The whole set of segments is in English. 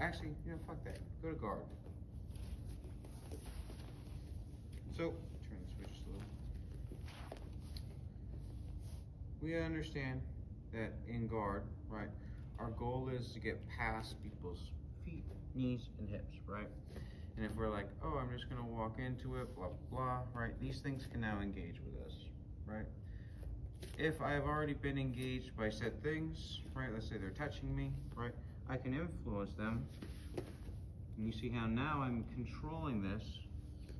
actually, you know, fuck that. Go to guard. So, turn the switch just a little. We understand that in guard, right, our goal is to get past people's feet, knees, and hips, right? And if we're like, oh, I'm just gonna walk into it, blah, blah, right? These things can now engage with us, right? If I've already been engaged by said things, right, let's say they're touching me, right, I can influence them. And you see how now I'm controlling this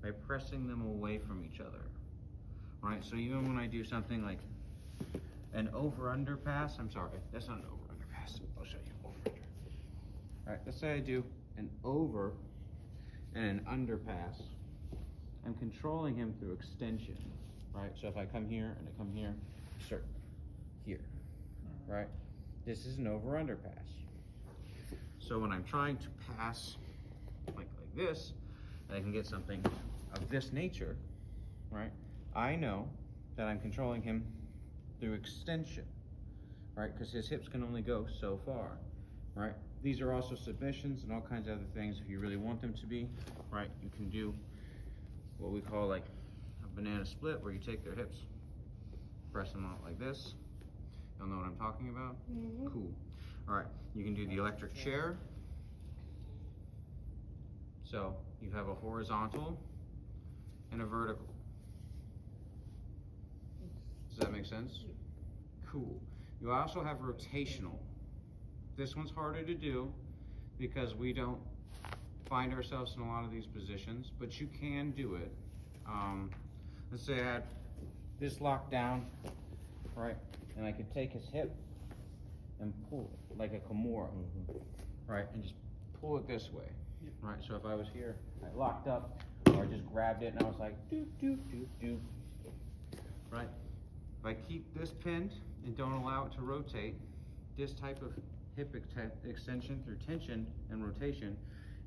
by pressing them away from each other, right? So even when I do something like an over-under pass, I'm sorry, that's not an over-under pass. I'll show you over-under. All right, let's say I do an over and an under pass. I'm controlling him through extension, right? So if I come here and I come here, start here, right? This is an over-under pass. So when I'm trying to pass like this, and I can get something of this nature, right? I know that I'm controlling him through extension, right? Because his hips can only go so far, right? These are also submissions and all kinds of other things. If you really want them to be, right, you can do what we call like a banana split, where you take their hips, press them out like this. You'll know what I'm talking about? Mm-hmm. Cool. All right, you can do the electric chair. So you have a horizontal and a vertical. Does that make sense? Cool. You also have rotational. This one's harder to do because we don't find ourselves in a lot of these positions, but you can do it. Let's say I had this locked down, right? And I could take his hip and pull it like a Kimura, right? And just pull it this way, right? So if I was here, I locked up, or I just grabbed it and I was like, doop, doop, doop, doop, right? If I keep this pinned and don't allow it to rotate, this type of hip extension through tension and rotation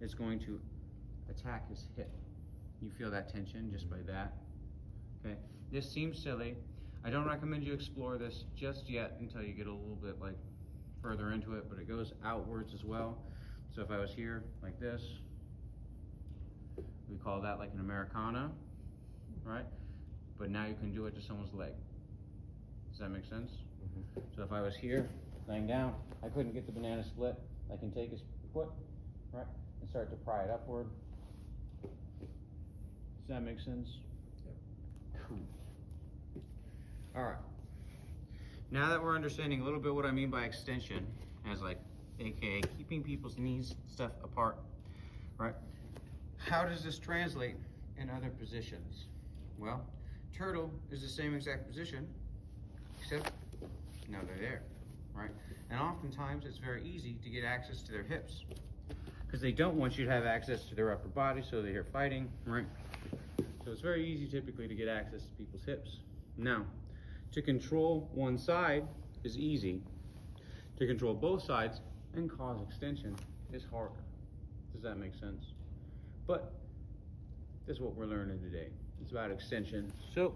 is going to attack his hip. You feel that tension just by that, okay? This seems silly. I don't recommend you explore this just yet until you get a little bit like further into it, but it goes outwards as well. So if I was here like this, we call that like an Americana, right? But now you can do it to someone's leg. Does that make sense? Mm-hmm. So if I was here, laying down, I couldn't get the banana split. I can take his foot, right, and start to pry it upward. Does that make sense? Yep. Cool. All right. Now that we're understanding a little bit what I mean by extension, as like, AKA keeping people's knees stuff apart, right? How does this translate in other positions? Well, turtle is the same exact position, except now they're there, right? And oftentimes it's very easy to get access to their hips because they don't want you to have access to their upper body, so they're here fighting, right? So it's very easy typically to get access to people's hips. Now, to control one side is easy. To control both sides and cause extension is harder. Does that make sense? But this is what we're learning today. It's about extension. So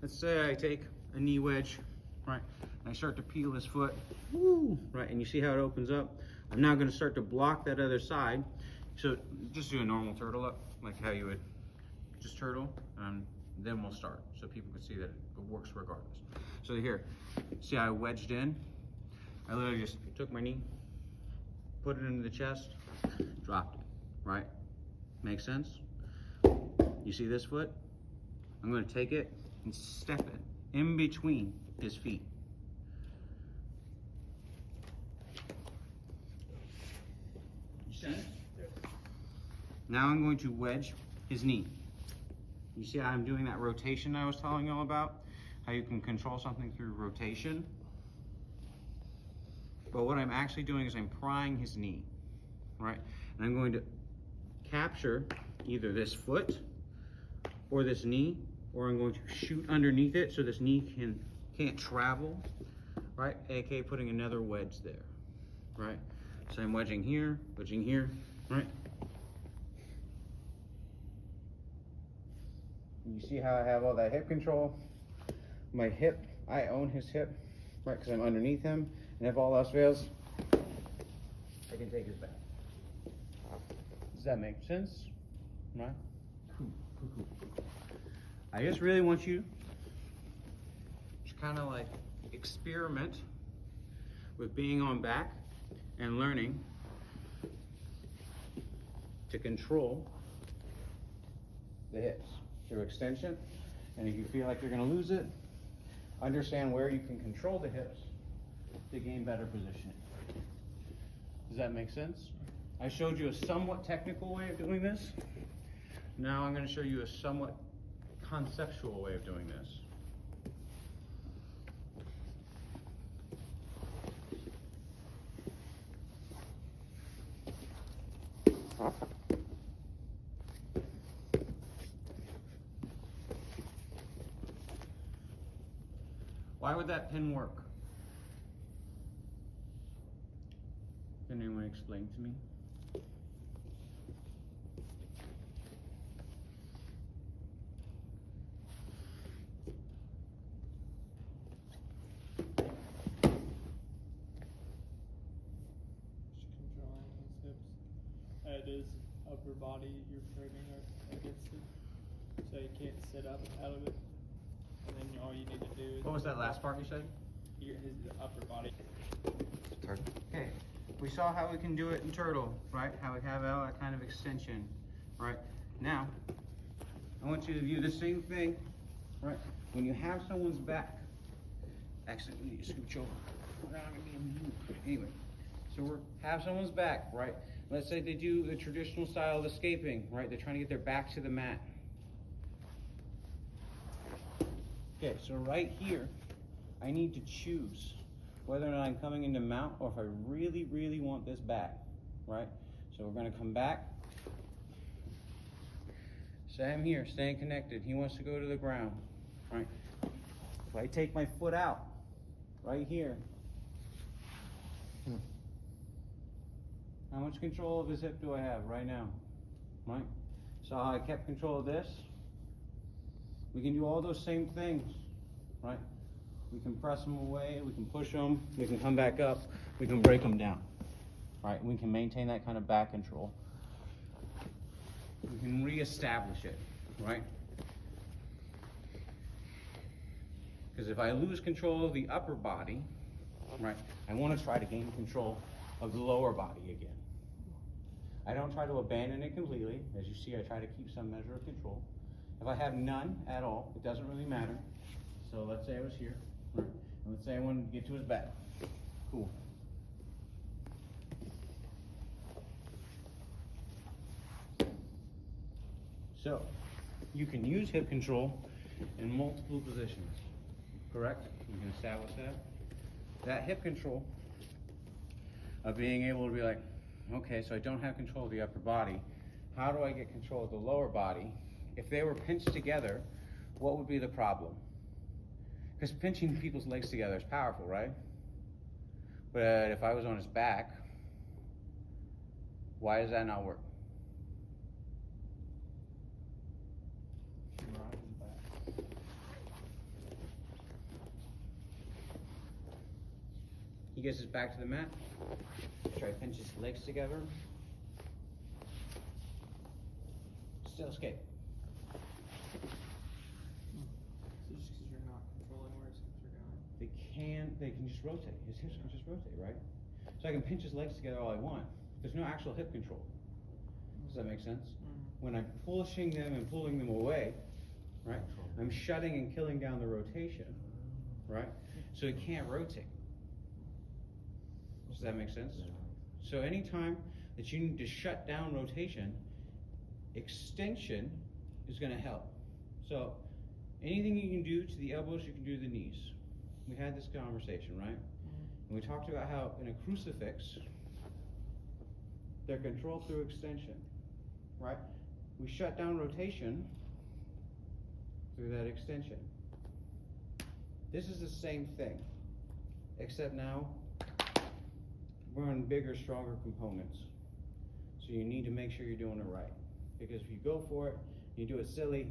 let's say I take a knee wedge, right? And I start to peel his foot, woo, right? And you see how it opens up? I'm now gonna start to block that other side. So just do a normal turtle up, like how you would just turtle, and then we'll start so people can see that it works regardless. So here, see how I wedged in? I literally just took my knee, put it into the chest, dropped it, right? Make sense? You see this foot? I'm gonna take it and step it in between his feet. You see? Now I'm going to wedge his knee. You see how I'm doing that rotation I was telling you all about? How you can control something through rotation? But what I'm actually doing is I'm prying his knee, right? And I'm going to capture either this foot or this knee, or I'm going to shoot underneath it so this knee can't travel, right? AKA putting another wedge there, right? So I'm wedging here, right? You see how I have all that hip control? My hip, I own his hip, right? Because I'm underneath him. And if all else fails, I can take his back. Does that make sense? Right? Cool. I just really want you to kind of like experiment with being on back and learning to control the hips through extension. And if you feel like you're going to lose it, understand where you can control the hips to gain better positioning. Does that make sense? I showed you a somewhat technical way of doing this. Now I'm going to show you a somewhat conceptual way of doing this. Why would that pin work? Can anyone explain to me? Controlling his hips. It is upper body you're framing against it. So you can't sit up out of it. And then all you need to do is... What was that last part you said? His upper body. Okay, we saw how we can do it in turtle, right? How we have that kind of extension, right? Now, I want you to view the same thing, right? When you have someone's back, actually, we need to scooch over. We're not gonna be able to move. Anyway, so we have someone's back, right? Let's say they do the traditional style of escaping, right? They're trying to get their back to the mat. Okay, so right here, I need to choose whether or not I'm coming into mount or if I really, really want this back, right? So we're gonna come back. Say I'm here, staying connected. He wants to go to the ground, right? If I take my foot out, right here, how much control of his hip do I have right now, right? So how I kept control of this? We can do all those same things, right? We can press them away, we can push them, we can come back up, we can break them down, right? We can maintain that kind of back control. We can reestablish it, right? Because if I lose control of the upper body, right, I want to try to gain control of the lower body again. I don't try to abandon it completely. As you see, I try to keep some measure of control. If I have none at all, it doesn't really matter. So let's say I was here, right? And let's say I wanted to get to his back. Cool. So, you can use hip control in multiple positions, correct? You can establish that. That hip control of being able to be like, okay, so I don't have control of the upper body. How do I get control of the lower body? If they were pinched together, what would be the problem? Because pinching people's legs together is powerful, right? But if I was on his back, why does that not work? He gets his back to the mat. Try to pinch his legs together. Still escape. So just because you're not controlling where his hips are going. They can just rotate. His hips can just rotate, right? So I can pinch his legs together all I want. There's no actual hip control. Does that make sense? Mm-hmm. When I'm pushing them and pulling them away, right, I'm shutting and killing down the rotation, right? So it can't rotate. Does that make sense? So anytime that you need to shut down rotation, extension is going to help. So anything you can do to the elbows, you can do to the knees. We had this conversation, right? And we talked about how in a crucifix, they're controlled through extension, right? We shut down rotation through that extension. This is the same thing, except now we're on bigger, stronger components. So you need to make sure you're doing it right. Because if you go for it, you do it silly,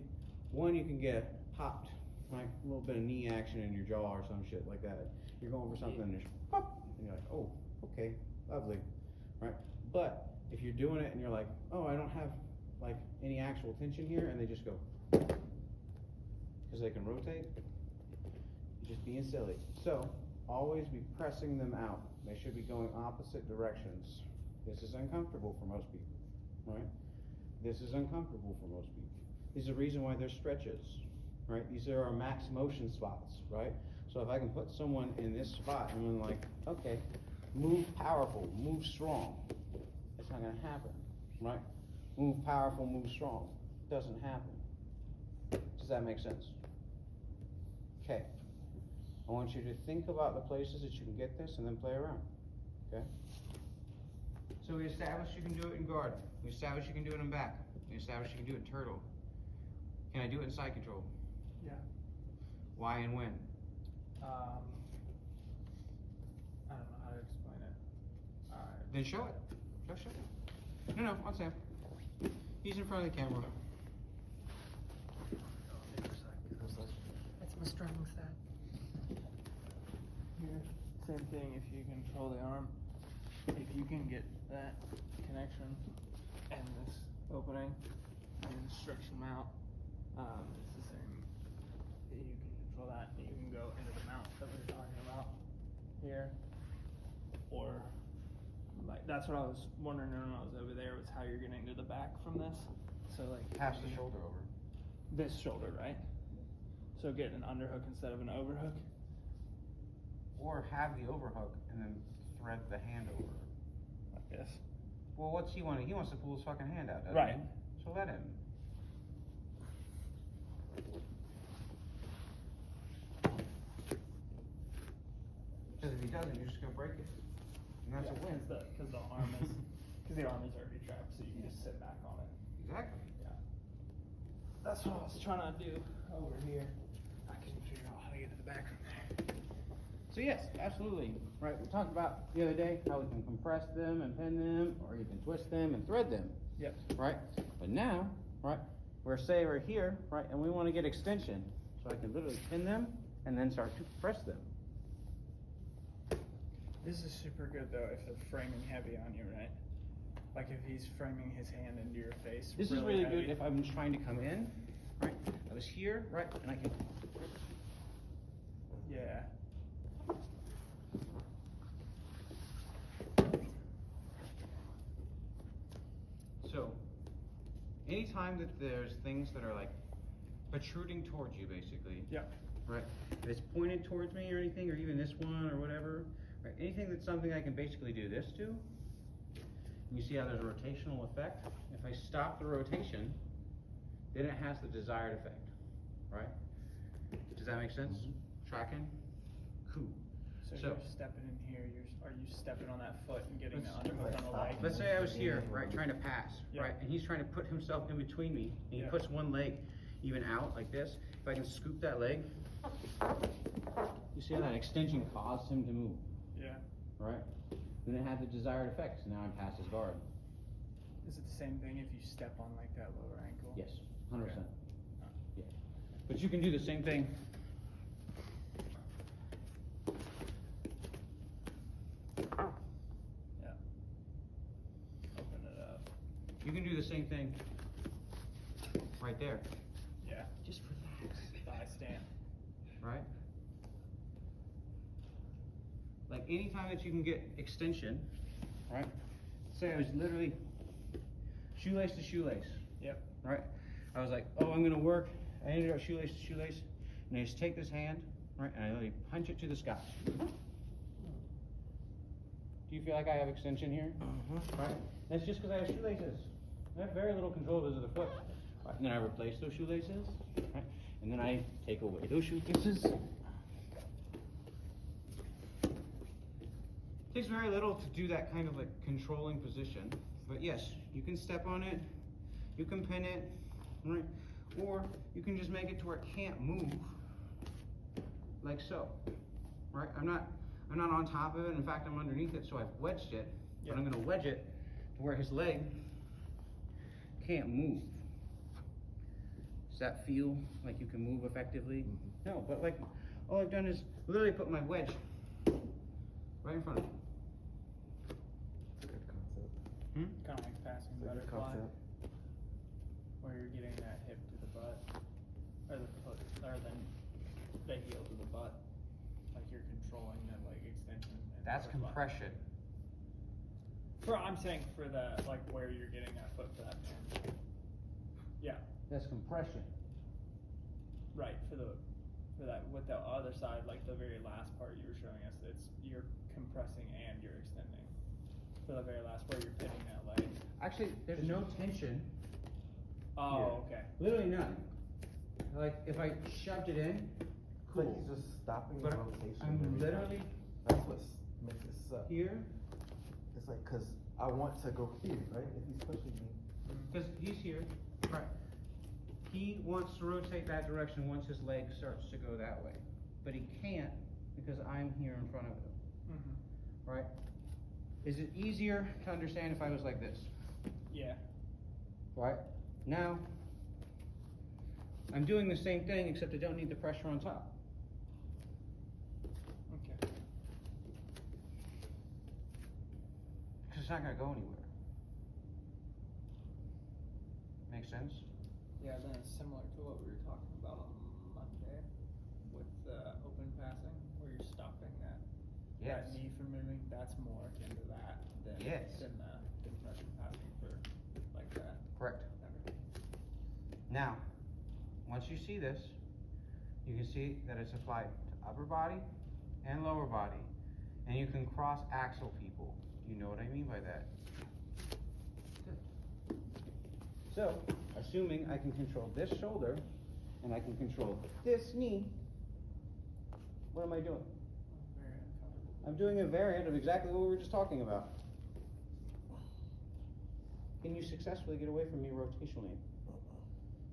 one, you can get popped, right? A little bit of knee action in your jaw or some shit like that. You're going for something and there's pop, and you're like, oh, okay, lovely, right? But if you're doing it and you're like, oh, I don't have like any actual tension here, and they just go, because they can rotate, you're just being silly. So, always be pressing them out. They should be going opposite directions. This is uncomfortable for most people, right? This is uncomfortable for most people. There's a reason why there's stretches, right? These are our max motion spots, right? So if I can put someone in this spot and I'm like, okay, move powerful, move strong. It's not gonna happen, right? Move powerful, move strong. Doesn't happen. Does that make sense? Okay. I want you to think about the places that you can get this and then play around, okay? So we established you can do it in guard. We established you can do it in back. We established you can do it in turtle. Can I do it in side control? Yeah. Why and when? I don't know how to explain it. Then show it. Show it. No, on Sam. He's in front of the camera. That's my strong side. Here, same thing. If you control the arm, if you can get that connection and this opening and stretch them out, it's the same. You can control that. And you can go into the mount that we were talking about here, or like that's what I was wondering when I was over there was how you're getting to the back from this. So like Pass the shoulder over. this shoulder, right? So get an underhook instead of an overhook. Or have the overhook and then thread the hand over. Like this. Well, what's he want? He wants to pull his fucking hand out, doesn't Right. he? So let him. Because if he doesn't, you're just gonna break it, and that's a win. Because the arm is, because the arm is already trapped, so you can just sit back on it. Exactly. Yeah. That's what I was trying to do over here. I couldn't figure out how to get to the back from there. So yes, absolutely. Right, we talked about the other day how we can compress them and pin them, or you can twist them and thread them. Yep. Right? But now, right, we're here, right, and we want to get extension. So I can literally pin them and then start to press them. This is super good though if they're framing heavy on you, right? Like if he's framing his hand into your face. This is really heavy. good if I'm trying to come in, right? I was here, right, and I can. Yeah. So, anytime that there's things that are like protruding towards you, basically, Yep. right? If it's pointed towards me or anything, or even this one or whatever, right? Anything that's something I can basically do this to. And you see how there's a rotational effect? If I stop the rotation, then it has the desired effect, right? Does that make sense? Tracking? Cool. So, So- you're stepping in here. Are you stepping on that foot and getting the underhook on the leg? Let's say I was here, right, trying to pass, Yeah. right, and he's trying to put himself in between me, and he Yeah. puts one leg even out like this. If I can scoop that leg, you see how that extension caused him to move, Yeah. right? Then it had the desired effect, so now I'm past his guard. Is it the same thing if you step on like that lower ankle? Yes, 100%. Okay. Yeah. But you can do the same thing. Yeah. Open it up. You can do the same thing right there. Yeah. Just relax, Thigh stand. right? Like anytime that you can get extension, right? Say I was literally shoelace to shoelace, Yep. right? I was like, oh, I'm gonna work. I ended up shoelace to shoelace, and I just take this hand, right, and I literally punch it to the sky. Do you feel like I have extension here? Right? That's just because I have shoelaces. I have very little control of the foot. Right, and then I replace those shoelaces, right? And then I take away those shoelaces. Takes very little to do that kind of like controlling position, but yes, you can step on it, you can pin it, right? Or you can just make it to where it can't move, like so, right? I'm not on top of it. In fact, I'm underneath it, so I've wedged it. But I'm gonna wedge it to where his leg can't move. Does that feel like you can move effectively? No, but like all I've done is literally put my wedge right in front of him. Good concept. Kind of like passing So good butterfly, concept. where you're getting that hip to the butt, or the foot, or the heel to the butt, like you're controlling that leg extension. And That's butterfly. compression. I'm saying for the, like where you're getting that foot flap in. Yeah, That's compression. right, for that, with the other side, like the very last part you were showing us, you're compressing and you're extending. For the very last, where you're pitting that leg. Actually, there's no tension. Oh, okay. Literally none. Like, if I shoved it in, It's like he's just stopping the But rotation. I'm every time. literally That's what makes it suck. here, It's like, cause I want to go here, right? If he's pushing me. because he's here, right. He wants to rotate that direction once his leg starts to go that way. But he can't because I'm here in front of him, Mm-hmm. right? Is it easier to understand if I was like this? Yeah. Right? Now, I'm doing the same thing except I don't need the pressure on top. Okay. Because it's not gonna go anywhere. Make sense? Yeah, then it's similar to what we were talking about on Monday with open passing, where you're stopping that Yes. knee from moving. That's more akin to that than Yes. than the compression passing for like that. Correct. Everything. Now, once you see this, you can see that it's applied to upper body and lower body. And you can cross axle people. Do you know what I mean by that? So, assuming I can control this shoulder and I can control this knee, what am I doing? Very uncomfortable. I'm doing a variant of exactly what we were just talking about. Can you successfully get away from me rotationally?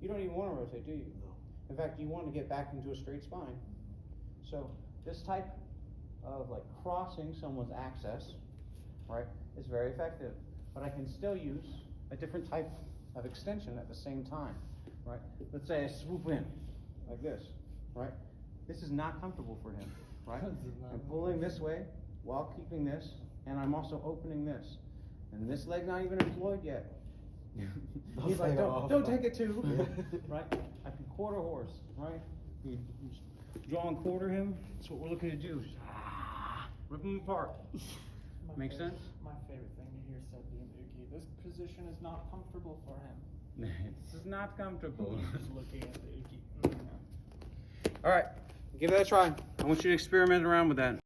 You don't even want to rotate, do you? No. In fact, you want to get back into a straight spine. So this type of like crossing someone's axis, right, is very effective. But I can still use a different type of extension at the same time, right? Let's say I swoop in like this, right? This is not comfortable for him, right? This is not I'm pulling this way while keeping this, and I'm also opening this. And this leg's not even employed yet. He's like, don't take it too, right? I can quarter horse, right? You draw and quarter him, that's what we're looking to do. Rip him apart. Make sense? My favorite thing to hear said being Uki, this position is not comfortable for him. This is not comfortable. Just looking at the Uki. All right, give that a try. I want you to experiment around with that.